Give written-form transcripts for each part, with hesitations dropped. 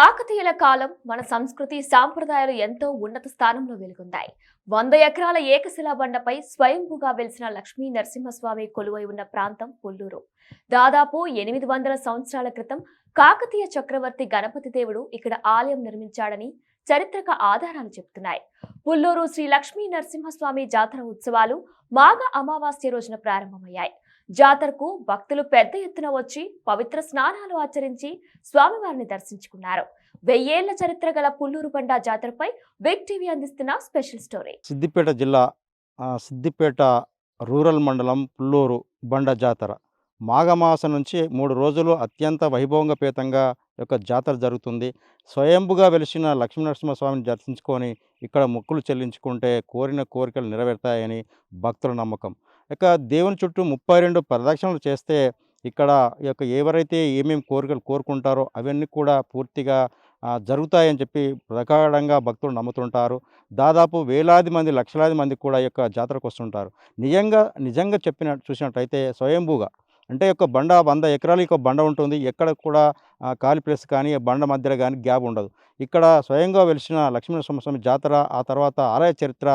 కాకతీయుల కాలం మన సంస్కృతి సాంప్రదాయాలు ఎంతో ఉన్నత స్థానంలో వెలుగొందాయి. 100 ఎకరాల ఏకశిలా బండపై స్వయంభూగా వెలిసిన లక్ష్మీ నరసింహస్వామి కొలువై ఉన్న ప్రాంతం పుల్లూరు. దాదాపు 800 సంవత్సరాల క్రితం కాకతీయ చక్రవర్తి గణపతి దేవుడు ఇక్కడ ఆలయం నిర్మించాడని చరిత్రక ఆధారాలు చెబుతున్నాయి. పుల్లూరు శ్రీ లక్ష్మీ నరసింహస్వామి జాతర ఉత్సవాలు మాఘ అమావాస్య రోజున ప్రారంభమయ్యాయి. జాతరకు భక్తులు పెద్ద ఎత్తున వచ్చి పవిత్ర స్నానాలు ఆచరించి స్వామివారిని దర్శించుకున్నారు. 1000 ఏళ్ల చరిత్ర గల పుల్లూరు బండ జాతరపై బిగ్ టీవీ అందిస్తున్న స్పెషల్ స్టోరీ. సిద్దిపేట జిల్లా సిద్దిపేట రూరల్ మండలం పుల్లూరు బండ జాతర మాఘమాసం నుంచి 3 రోజులు అత్యంత వైభవంగపేతంగా యొక్క జాతర జరుగుతుంది. స్వయంభుగా వెలిసిన లక్ష్మీనరసింహస్వామిని దర్శించుకొని ఇక్కడ మొక్కులు చెల్లించుకుంటే కోరిన కోరికలు నెరవేరుతాయని భక్తుల నమ్మకం. ఇక దేవుని చుట్టూ 32 ప్రదక్షిణలు చేస్తే ఇక్కడ యొక్క ఎవరైతే ఏమేమి కోరికలు కోరుకుంటారో అవన్నీ కూడా పూర్తిగా జరుగుతాయని చెప్పి ప్రగాఢంగా భక్తులు నమ్ముతుంటారు. దాదాపు వేలాది మంది లక్షలాది మంది కూడా ఈ యొక్క జాతరకు వస్తుంటారు. నిజంగా చూసినట్టయితే స్వయంభూగా అంటే యొక్క బండ 100 ఎకరాలు ఒక బండ ఉంటుంది. ఎక్కడ కూడా ఖాళీ ప్లేస్ కానీ బండ మధ్యలో కానీ గ్యాప్ ఉండదు. ఇక్కడ స్వయంగా వెలిసిన లక్ష్మీనరసింహస్వామి జాతర ఆ తర్వాత ఆలయ చరిత్ర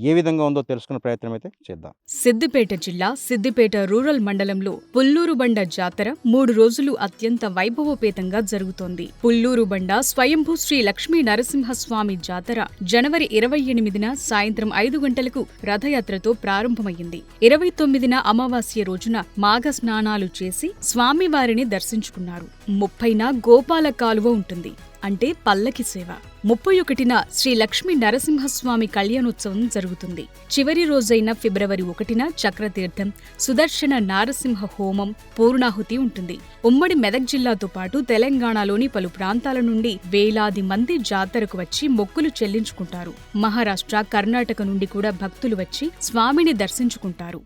ఏ విధంగా ఉందో తెలుసుకునే ప్రయత్నం అయితే చేద్దాం. సిద్దిపేట జిల్లా సిద్దిపేట రూరల్ మండలంలో పుల్లూరు బండ జాతర 3 రోజులు అత్యంత వైభవోపేతంగా జరుగుతోంది. పుల్లూరు బండ స్వయంభూ శ్రీ లక్ష్మీ నరసింహస్వామి జాతర జనవరి 28న సాయంత్రం 5 గంటలకు రథయాత్రతో ప్రారంభమైంది. 29న అమావాస్య రోజున మాఘ స్నానాలు చేసి స్వామివారిని దర్శించుకున్నారు. 30న గోపాల కాలువ ఉంటుంది, అంటే పల్లకి సేవ. 31న శ్రీ లక్ష్మీ నరసింహస్వామి కళ్యాణోత్సవం జరుగుతుంది. చివరి రోజైన ఫిబ్రవరి 1న చక్రతీర్థం, సుదర్శన నారసింహ హోమం, పూర్ణాహుతి ఉంటుంది. ఉమ్మడి మెదక్ జిల్లాతో పాటు తెలంగాణలోని పలు ప్రాంతాల నుండి వేలాది మంది జాతరకు వచ్చి మొక్కులు చెల్లించుకుంటారు. మహారాష్ట్ర, కర్ణాటక నుండి కూడా భక్తులు వచ్చి స్వామిని దర్శించుకుంటారు.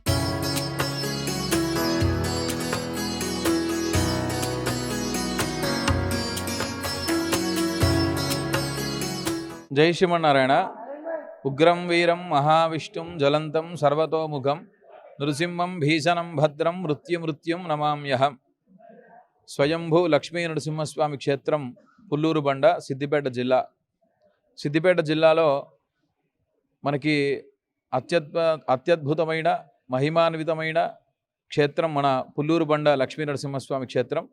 జై శ్రీమన్నారాయణ. ఉగ్రం వీరం మహావిష్ణుం జ్వలంతం సర్వతోముఖం నృసింహం భీషణం భద్రం మృత్యుమృత్యుం నమామ్యహం. స్వయంభూ లక్ష్మీ నరసింహస్వామి క్షేత్రం పుల్లూరు బండ, సిద్దిపేట జిల్లా. సిద్దిపేట జిల్లాలో మనకి అత్యద్భుతమైన మహిమాన్వితమైన క్షేత్రం మన పుల్లూరు బండ లక్ష్మీ నరసింహస్వామి క్షేత్రం.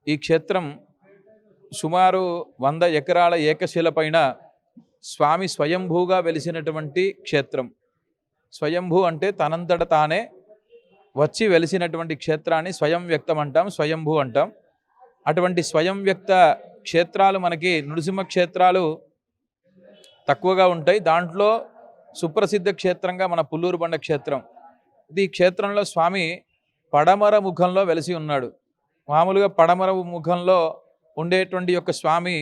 ఈ క్షేత్రం సుమారు 100 ఎకరాల ఏకశిల పైన స్వామి స్వయంభూగా వెలిసినటువంటి క్షేత్రం. స్వయంభూ అంటే తనంతట తానే వచ్చి వెలిసినటువంటి క్షేత్రాన్ని స్వయం వ్యక్తం అంటాం, స్వయంభూ అంటాం. అటువంటి స్వయం వ్యక్త క్షేత్రాలు మనకి నృసింహ క్షేత్రాలు తక్కువగా ఉంటాయి. దాంట్లో సుప్రసిద్ధ క్షేత్రంగా మన పుల్లూరు బండ క్షేత్రం. ఈ క్షేత్రంలో స్వామి పడమర ముఖంలో వెలిసి ఉన్నాడు. మామూలుగా పడమర ముఖంలో ఉండేటువంటి యొక్క స్వామి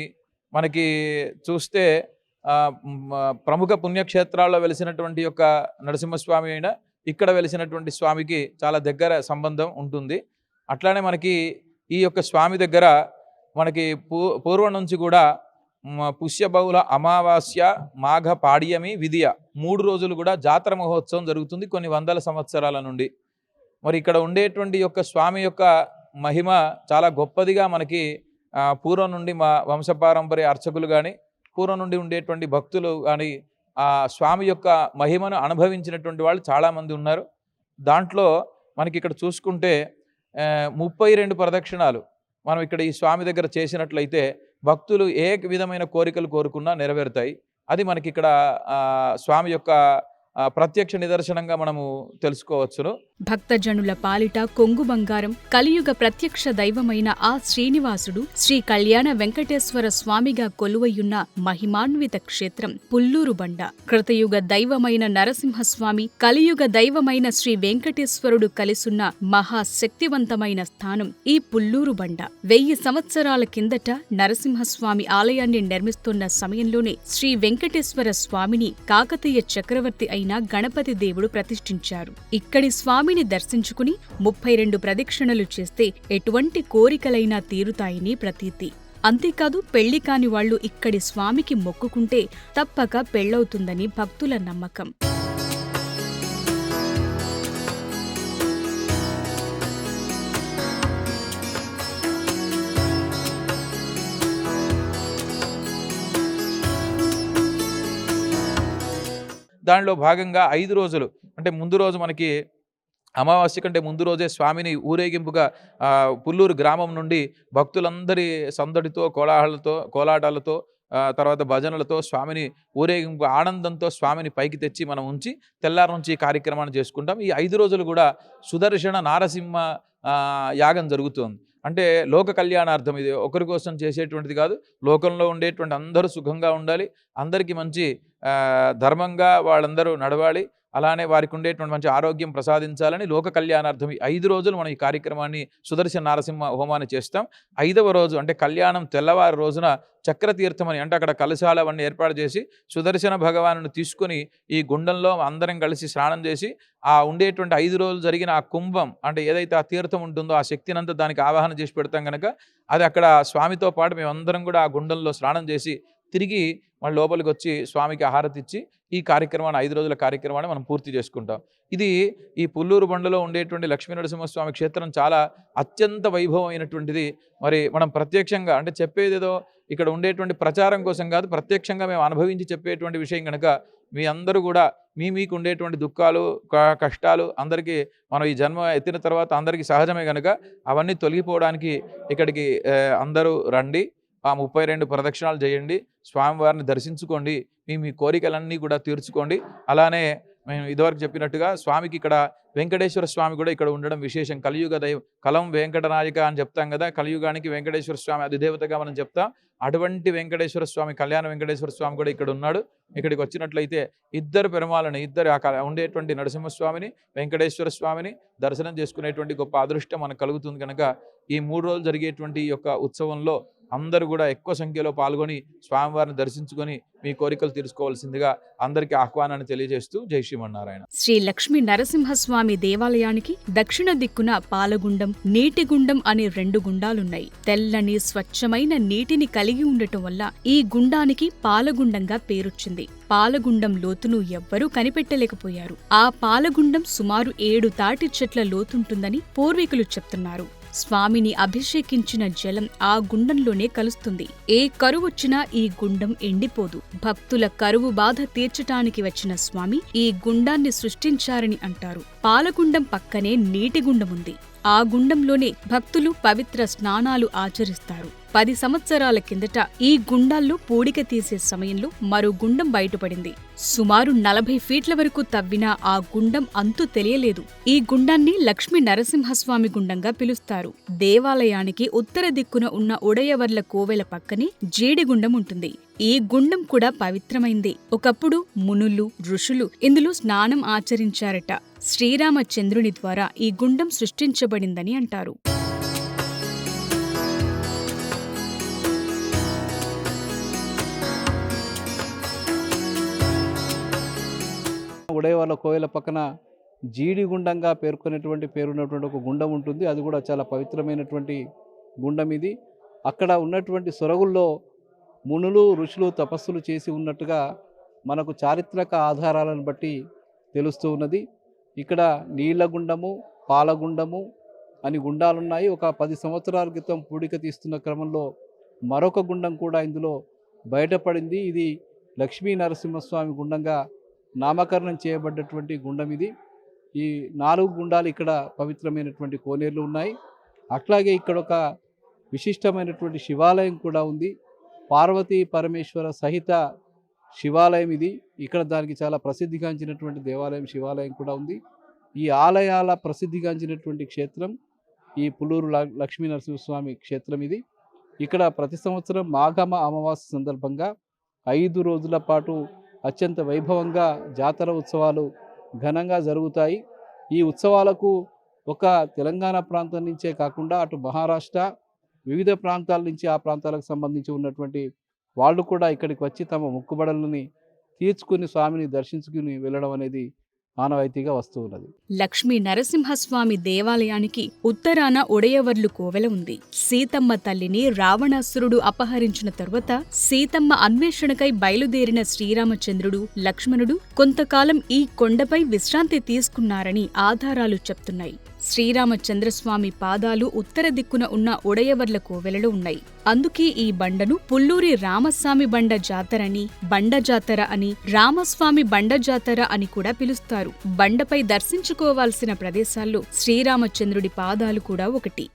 మనకి చూస్తే ప్రముఖ పుణ్యక్షేత్రాల్లో వెలిసినటువంటి యొక్క నరసింహస్వామి అయినా ఇక్కడ వెలిసినటువంటి స్వామికి చాలా దగ్గర సంబంధం ఉంటుంది. అట్లానే మనకి ఈ యొక్క స్వామి దగ్గర మనకి పూర్వం నుంచి కూడా పుష్యబహుళ అమావాస్య మాఘ పాడ్యమి విధియ 3 రోజులు కూడా జాతర మహోత్సవం జరుగుతుంది కొన్ని వందల సంవత్సరాల నుండి. మరి ఇక్కడ ఉండేటువంటి యొక్క స్వామి యొక్క మహిమ చాలా గొప్పదిగా మనకి పూర్వం నుండి మా వంశపారంపర్య అర్చకులు కానీ పూర్వం నుండి ఉండేటువంటి భక్తులు కానీ ఆ స్వామి యొక్క మహిమను అనుభవించినటువంటి వాళ్ళు చాలామంది ఉన్నారు. దాంట్లో మనకి ఇక్కడ చూసుకుంటే 32 ప్రదక్షిణాలు మనం ఇక్కడ ఈ స్వామి దగ్గర చేసినట్లయితే భక్తులు ఏ విధమైన కోరికలు కోరుకున్నా నెరవేరుతాయి. అది మనకి ఇక్కడ స్వామి యొక్క ప్రత్యక్ష నిదర్శనంగా మనము తెలుసుకోవచ్చును. భక్తజనుల పాలిట కొంగు బంగారం, కలియుగ ప్రత్యక్ష దైవమైన ఆ శ్రీనివాసుడు శ్రీ కళ్యాణ వెంకటేశ్వర స్వామిగా కొలువయ్యున్న మహిమాన్విత క్షేత్రం పుల్లూరు బండ. కృతయుగ దైవమైన నరసింహస్వామి, కలియుగ దైవమైన శ్రీ వెంకటేశ్వరుడు కలిసున్న మహాశక్తివంతమైన స్థానం ఈ పుల్లూరు బండ. 1000 సంవత్సరాల కిందట నరసింహస్వామి ఆలయాన్ని నిర్మిస్తున్న సమయంలోనే శ్రీ వెంకటేశ్వర స్వామిని కాకతీయ చక్రవర్తి అయిన గణపతి దేవుడు ప్రతిష్ఠించారు. ఇక్కడి స్వామిని దర్శించుకుని 32 ప్రదక్షిణలు చేస్తే ఎటువంటి కోరికలైనా తీరుతాయని ప్రతీతి. అంతేకాదు, పెళ్లి కాని వాళ్లు ఇక్కడి స్వామికి మొక్కుకుంటే తప్పక పెళ్లవుతుందని భక్తుల నమ్మకం. దానిలో భాగంగా 5 రోజులు అంటే ముందు రోజు మనకి అమావాస్య కంటే ముందు రోజే స్వామిని ఊరేగింపుగా పుల్లూరు గ్రామం నుండి భక్తులందరి సందడితో కోలాటాలతో తర్వాత భజనలతో స్వామిని ఊరేగింపు ఆనందంతో స్వామిని పైకి తెచ్చి మనం ఉంచి తెల్లారి నుంచి ఈ కార్యక్రమాన్ని చేసుకుంటాం. ఈ 5 రోజులు కూడా సుదర్శన నారసింహ యాగం జరుగుతుంది. అంటే లోక కళ్యాణార్థం, ఇది ఒకరి కోసం చేసేటువంటిది కాదు. లోకంలో ఉండేటువంటి అందరూ సుఖంగా ఉండాలి, అందరికీ మంచి ధర్మంగా వాళ్ళందరూ నడవాలి, అలానే వారికి ఉండేటువంటి మంచి ఆరోగ్యం ప్రసాదించాలని లోక కళ్యాణార్థం ఈ 5 రోజులు మనం ఈ కార్యక్రమాన్ని సుదర్శన నారసింహ హోమాన్ని చేస్తాం. 5వ రోజు అంటే కళ్యాణం తెల్లవారి రోజున చక్రతీర్థం అని, అంటే అక్కడ కలశాలు అవన్నీ ఏర్పాటు చేసి సుదర్శన భగవాను తీసుకొని ఈ గుండంలో అందరం కలిసి స్నానం చేసి ఆ ఉండేటువంటి 5 రోజులు జరిగిన ఆ కుంభం అంటే ఏదైతే ఆ తీర్థం ఉంటుందో ఆ శక్తినంతా దానికి ఆవాహన చేసి పెడతాం కనుక అది అక్కడ స్వామితో పాటు మేమందరం కూడా ఆ గుండంలో స్నానం చేసి తిరిగి మన లోపలికి వచ్చి స్వామికి హారతి ఇచ్చి ఈ కార్యక్రమాన్ని 5 రోజుల కార్యక్రమాన్ని మనం పూర్తి చేసుకుంటాం. ఇది ఈ పుల్లూరు బండలో ఉండేటువంటి లక్ష్మీ నరసింహస్వామి క్షేత్రం చాలా అత్యంత వైభవమైనటువంటిది. మరి మనం ప్రత్యక్షంగా అంటే చెప్పేదేదో ఇక్కడ ఉండేటువంటి ప్రచారం కోసం కాదు, ప్రత్యక్షంగా మేము అనుభవించి చెప్పేటువంటి విషయం కనుక మీ అందరూ కూడా మీకు ఉండేటువంటి దుఃఖాలు కష్టాలు అందరికీ మనం ఈ జన్మ ఎత్తిన తర్వాత అందరికీ సహజమే కనుక అవన్నీ తొలగిపోవడానికి ఇక్కడికి అందరూ రండి. ఆ 32 ప్రదక్షిణాలు చేయండి, స్వామివారిని దర్శించుకోండి, మీ కోరికలన్నీ కూడా తీర్చుకోండి. అలానే మేము ఇదివరకు చెప్పినట్టుగా స్వామికి ఇక్కడ వెంకటేశ్వర స్వామి కూడా ఇక్కడ ఉండడం విశేషం. కలియుగ దైవం కలం వెంకటనాయక అని చెప్తాం కదా, కలియుగానికి వెంకటేశ్వర స్వామి అధిదేవతగా మనం చెప్తాం. అటువంటి వెంకటేశ్వర స్వామి, కళ్యాణ వెంకటేశ్వర స్వామి కూడా ఇక్కడ ఉన్నాడు. ఇక్కడికి వచ్చినట్లయితే ఇద్దరు పెరుమాళ్ళని, ఉండేటువంటి నరసింహస్వామిని వెంకటేశ్వర స్వామిని దర్శనం చేసుకునేటువంటి గొప్ప అదృష్టం మనకు కలుగుతుంది. కనుక ఈ 3 రోజులు జరిగేటువంటి ఈ యొక్క ఉత్సవంలో అందరూ కూడా ఎక్కువ సంఖ్యలో పాల్గొని స్వామివారిని దర్శించుకొని మీ కోరికలు తీర్చుకోవాల్సిందిగా అందరికీ ఆహ్వానాన్ని తెలియజేస్తూ జై శ్రీమన్నారాయణ. శ్రీ లక్ష్మీ నరసింహస్వామి దేవాలయానికి దక్షిణ దిక్కున పాలగుండం, నీటిగుండం అనే 2 గుండాలున్నాయి. తెల్లని స్వచ్ఛమైన నీటిని కలిగి ఉండటం వల్ల ఈ గుండానికి పాలగుండంగా పేరొచ్చింది. పాలగుండం లోతును ఎవ్వరూ కనిపెట్టలేకపోయారు. ఆ పాలగుండం సుమారు 7 తాటి చెట్ల లోతుంటుందని పూర్వీకులు చెప్తున్నారు. స్వామిని అభిషేకించిన జలం ఆ గుండంలోనే కలుస్తుంది. ఏ కరువొచ్చినా ఈ గుండం ఎండిపోదు. భక్తుల కరువు బాధ తీర్చటానికి వచ్చిన స్వామి ఈ గుండాన్ని సృష్టించారని అంటారు. పాలగుండం పక్కనే నీటి గుండముంది. ఆ గుండంలోనే భక్తులు పవిత్ర స్నానాలు ఆచరిస్తారు. 10 సంవత్సరాల కిందట ఈ గుండాల్లో పూడిక తీసే సమయంలో మరో గుండం బయటపడింది. సుమారు 40 ఫీట్ల వరకు తవ్వినా ఆ గుండం అంతు తెలియలేదు. ఈ గుండాన్ని లక్ష్మీ నరసింహస్వామి గుండంగా పిలుస్తారు. దేవాలయానికి ఉత్తర దిక్కున ఉన్న ఉడయవర్ల కోవెల పక్కనే జీడిగుండం ఉంటుంది. ఈ గుండం కూడా పవిత్రమైంది. ఒకప్పుడు మునులు, ఋషులు ఇందులో స్నానం ఆచరించారట. శ్రీరామచంద్రుని ద్వారా ఈ గుండం సృష్టించబడిందని అంటారు. ఉడయవర్ల కోయిల పక్కన జీడిగుండంగా పేరున్నటువంటి ఒక గుండం ఉంటుంది. అది కూడా చాలా పవిత్రమైనటువంటి గుండం ఇది. అక్కడ ఉన్నటువంటి సొరగుల్లో మునులు, ఋషులు తపస్సులు చేసి ఉన్నట్టుగా మనకు చారిత్రక ఆధారాలను బట్టి తెలుస్తూ ఉన్నది. ఇక్కడ నీళ్లగుండము, పాలగుండము అని గుండాలున్నాయి. ఒక 10 సంవత్సరాల క్రితం పూడిక తీస్తున్న క్రమంలో మరొక గుండం కూడా ఇందులో బయటపడింది. ఇది లక్ష్మీ నరసింహస్వామి గుండంగా నామకరణం చేయబడ్డటువంటి గుండం ఇది. ఈ 4 గుండాలు ఇక్కడ పవిత్రమైనటువంటి కోనేరులు ఉన్నాయి. అట్లాగే ఇక్కడ ఒక విశిష్టమైనటువంటి శివాలయం కూడా ఉంది. పార్వతీ పరమేశ్వర సహిత శివాలయం ఇది. ఇక్కడ దానికి చాలా ప్రసిద్ధిగాంచినటువంటి దేవాలయం, శివాలయం కూడా ఉంది. ఈ ఆలయాల ప్రసిద్ధిగాంచినటువంటి క్షేత్రం ఈ పుల్లూరు లక్ష్మీ నరసింహస్వామి క్షేత్రం ఇది. ఇక్కడ ప్రతి సంవత్సరం మాఘమ అమావాస్య సందర్భంగా 5 రోజుల పాటు అత్యంత వైభవంగా జాతర ఉత్సవాలు ఘనంగా జరుగుతాయి. ఈ ఉత్సవాలకు ఒక తెలంగాణ ప్రాంతం నుంచే కాకుండా అటు మహారాష్ట్ర, వివిధ ప్రాంతాల నుంచి ఆ ప్రాంతాలకు సంబంధించి ఉన్నటువంటి వాళ్ళు కూడా ఇక్కడికి వచ్చి తమ మొక్కుబడులని తీర్చుకుని స్వామిని దర్శించుకుని వెళ్ళడం అనేది ఆనవాయితీగా వస్తూ ఉన్నది. లక్ష్మీ నరసింహస్వామి దేవాలయానికి ఉత్తరాన ఉడయవర్లు కోవెల ఉంది. సీతమ్మ తల్లిని రావణాసురుడు అపహరించిన తరువాత సీతమ్మ అన్వేషణకై బయలుదేరిన శ్రీరామచంద్రుడు, లక్ష్మణుడు కొంతకాలం ఈ కొండపై విశ్రాంతి తీసుకున్నారని ఆధారాలు చెప్తున్నాయి. శ్రీరామచంద్రస్వామి పాదాలు ఉత్తర దిక్కున ఉన్న ఉడయవర్ల కోవెలలో ఉన్నాయి. అందుకే ఈ బండను పుల్లూరి రామస్వామి బండ జాతరని, బండ జాతర అని, రామస్వామి బండ జాతర అని కూడా పిలుస్తారు. బండపై దర్శించుకోవాల్సిన ప్రదేశాల్లో శ్రీరామచంద్రుడి పాదాలు కూడా ఒకటి.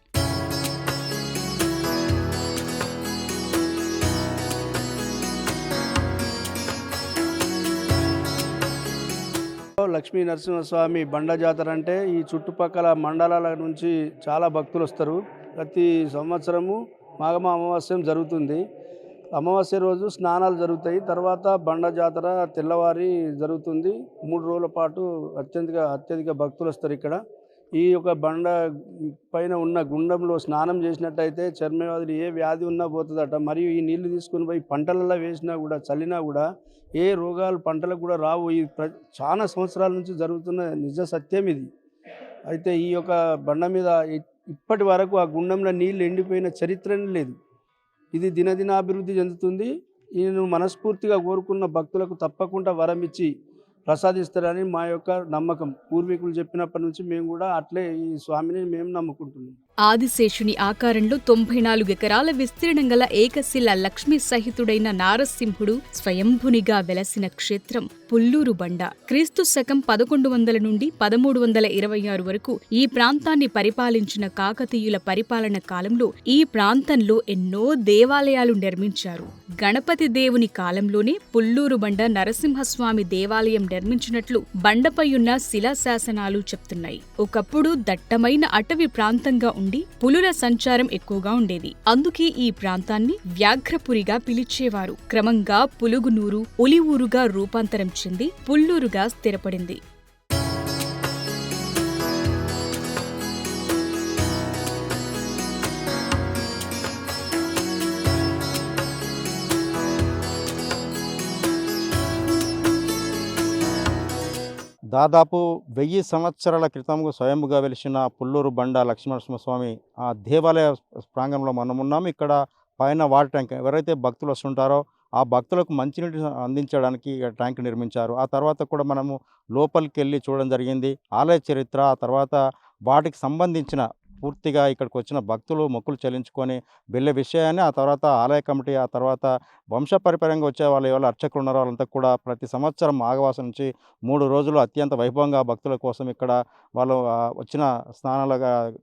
లక్ష్మీ నరసింహస్వామి బండ జాతర అంటే ఈ చుట్టుపక్కల మండలాల నుంచి చాలా భక్తులు వస్తారు. ప్రతి సంవత్సరము మాఘమ అమావాస్యం జరుగుతుంది. అమావాస్య రోజు స్నానాలు జరుగుతాయి. తర్వాత బండ జాతర తెల్లవారి జరుగుతుంది. 3 రోజుల పాటు అత్యధిక భక్తులు వస్తారు. ఇక్కడ ఈ యొక్క బండ పైన ఉన్న గుండంలో స్నానం చేసినట్టయితే చర్మవ్యాధులు ఏ వ్యాధి ఉన్నా పోతుందట. మరియు ఈ నీళ్లు తీసుకుని పోయి పంటలలో వేసినా కూడా, చల్లినా కూడా ఏ రోగాలు పంటలకు కూడా రావు. ఈ చాలా సంవత్సరాల నుంచి జరుగుతున్న నిజ సత్యం ఇది. అయితే ఈ యొక్క బండ మీద ఇప్పటి వరకు ఆ గుండంలో నీళ్ళు ఎండిపోయిన చరిత్రనే లేదు. ఇది దినదినాభివృద్ధి చెందుతుంది. ఈయన మనస్ఫూర్తిగా కోరుకున్న భక్తులకు తప్పకుండా వరం ఇచ్చి ప్రసాదిస్తారని మా యొక్క నమ్మకం. పూర్వీకులు చెప్పినప్పటి నుంచి మేము కూడా అట్లే ఈ స్వామిని మేము నమ్ముకుంటున్నాం. ఆదిశేషుని ఆకారంలో 94 ఎకరాల విస్తీర్ణం గల ఏకశిల లక్ష్మీ సహితుడైన నారసింహుడు స్వయంభునిగా వెలసిన క్షేత్రం పుల్లూరు బండ. క్రీస్తు శకం 1100 నుండి 1326 వరకు ఈ ప్రాంతాన్ని పరిపాలించిన కాకతీయుల పరిపాలన కాలంలో ఈ ప్రాంతంలో ఎన్నో దేవాలయాలు నిర్మించారు. గణపతి దేవుని కాలంలోనే పుల్లూరు బండ నరసింహస్వామి దేవాలయం నిర్మించినట్లు బండపైయున్న శిలాశాసనాలు చెప్తున్నాయి. ఒకప్పుడు దట్టమైన అటవీ ప్రాంతంగా ఉండి పులుల సంచారం ఎక్కువగా ఉండేది. అందుకే ఈ ప్రాంతాన్ని వ్యాఘ్రపురిగా పిలిచేవారు. క్రమంగా పులుగునూరు, ఉలి ఊరుగా రూపాంతరం చెంది పుల్లూరుగా స్థిరపడింది. దాదాపు 1000 సంవత్సరాల క్రితం స్వయంగా వెలిసిన పుల్లూరు బండ లక్ష్మీనరసింహస్వామి ఆ దేవాలయ ప్రాంగణంలో మనం ఉన్నాము. ఇక్కడ పైన వాటర్ ట్యాంక్, ఎవరైతే భక్తులు వస్తుంటారో ఆ భక్తులకు మంచినీటి అందించడానికి ట్యాంక్ నిర్మించారు. ఆ తర్వాత కూడా మనము లోపలికి వెళ్ళి చూడడం జరిగింది. ఆలయ చరిత్ర, ఆ తర్వాత వాటికి సంబంధించిన పూర్తిగా ఇక్కడికి వచ్చిన భక్తులు మొక్కులు చెల్లించుకొని వెళ్ళే విషయాన్ని, ఆ తర్వాత ఆలయ కమిటీ, ఆ తర్వాత వంశపరిపరంగా వచ్చే వాళ్ళు ఎవరు అర్చకులు ఉన్నారో వాళ్ళంతా కూడా ప్రతి సంవత్సరం మాఘవాసం నుంచి 3 రోజులు అత్యంత వైభవంగా భక్తుల కోసం ఇక్కడ వాళ్ళు వచ్చిన స్నానాల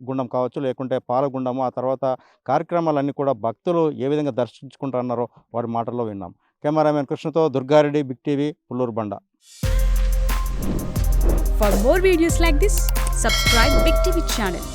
గుండం కావచ్చు, లేకుంటే పాలగుండము, ఆ తర్వాత కార్యక్రమాలన్నీ కూడా భక్తులు ఏ విధంగా దర్శించుకుంటున్నారో వారి మాటల్లో విన్నాం. కెమెరామెన్ కృష్ణతో దుర్గారెడ్డి, బిగ్ టీవీ, పుల్లూరు బండ. For more videos like this, subscribe Big TV channel.